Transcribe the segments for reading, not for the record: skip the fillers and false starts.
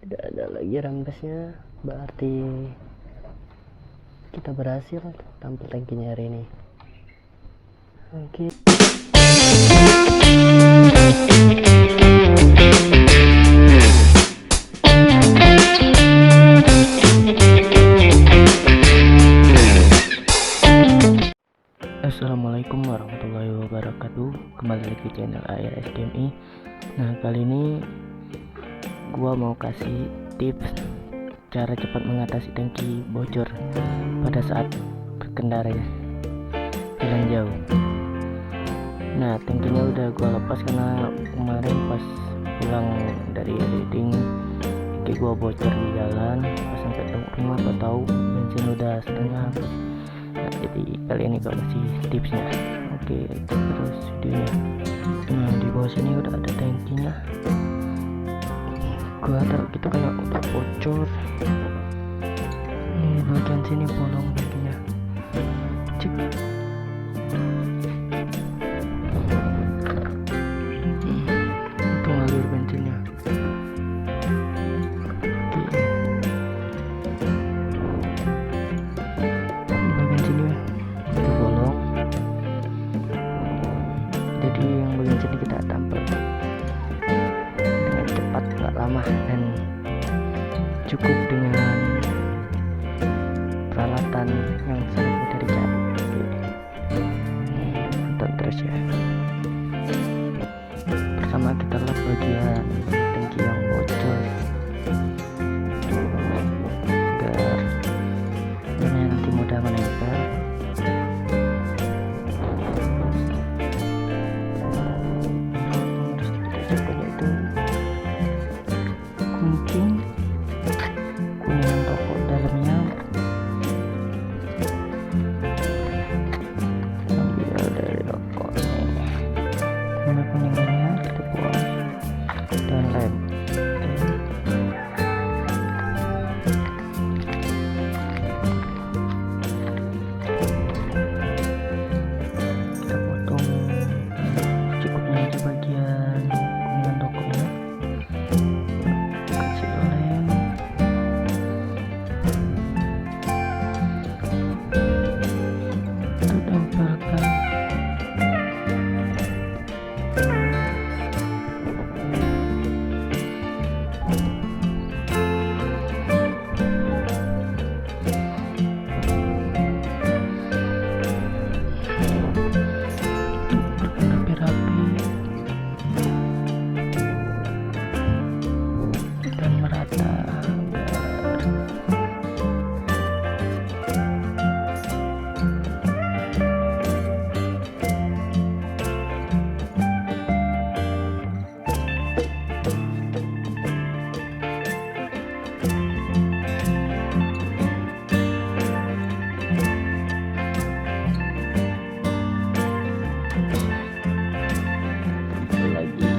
Tidak ada lagi rambesnya, berarti kita berhasil tampil tangkinya hari ini. Oke. Assalamualaikum warahmatullahi wabarakatuh. Kembali lagi di channel Air SDMI. Nah, kali ini gua mau kasih tips cara cepat mengatasi tangki bocor pada saat berkendara ya, jalan jauh. Nah, tangkinya udah gua lepas karena kemarin pas pulang dari riding tangki gua bocor di jalan. Pas sampai rumah gua tahu bensin udah setengah habis. Nah, jadi kali ini gua kasih tipsnya. Oke, terus videonya. Nah, di bawah sini udah ada tangkinya. Gua taruh gitu karena udah bocor. Ini bagian sini bolong tangkinya. Cek. Itu ngalir bensinnya. Jadi yang bagian sini kita tampil dengan cepat, nggak lama, dan cukup dengan peralatan yang sangat mudah dicari. Tonton terus ya. Pertama kita lap bagian tangki yang bocor agar ini nanti mudah menempel. Kuningan rokok dalamnya ambil dari rokok nih, warna kuningannya kita buang dan lem. Kita potong cukupnya aja bagian kuningan rokoknya, kasih lem. Dan merata lagi.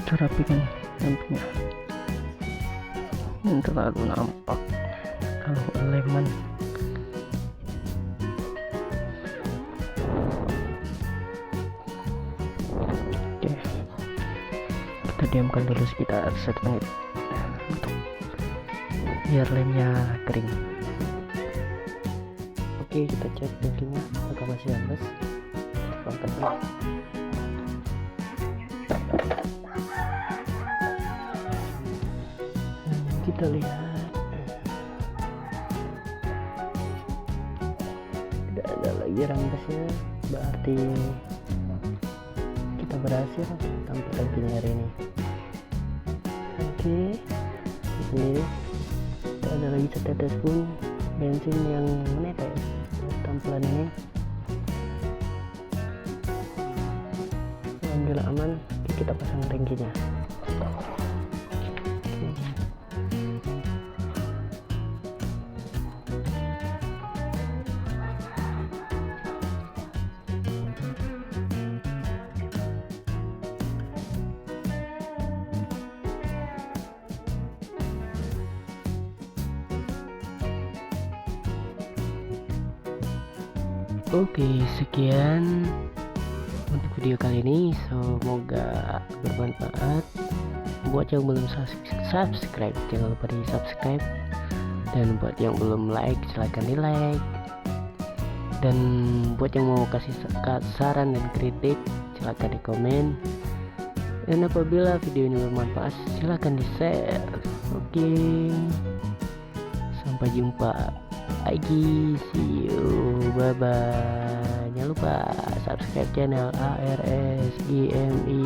kita rapikan lampunya, yang terlalu nampak kalau leman. Oke, kita diamkan dulu sekitar 1 menit biar lemnya kering. Oke, kita cek tangkinya apakah masih ambles. Kita angkat dulu. Kita lihat tidak ada lagi rambesnya, berarti kita berhasil tampil tangkinya hari ini. Oke, ini tidak ada lagi setetes pun bensin yang menetes. Tampilan ini alhamdulillah aman. Kita pasang tangkinya. Oke, sekian untuk video kali ini, semoga bermanfaat. Buat yang belum subscribe, jangan lupa di subscribe, dan buat yang belum like, silahkan di like, dan buat yang mau kasih saran dan kritik, silahkan di komen, dan apabila video ini bermanfaat, silahkan di share. Oke, sampai jumpa lagi, see you, bye bye. Jangan lupa subscribe channel ARS GMI.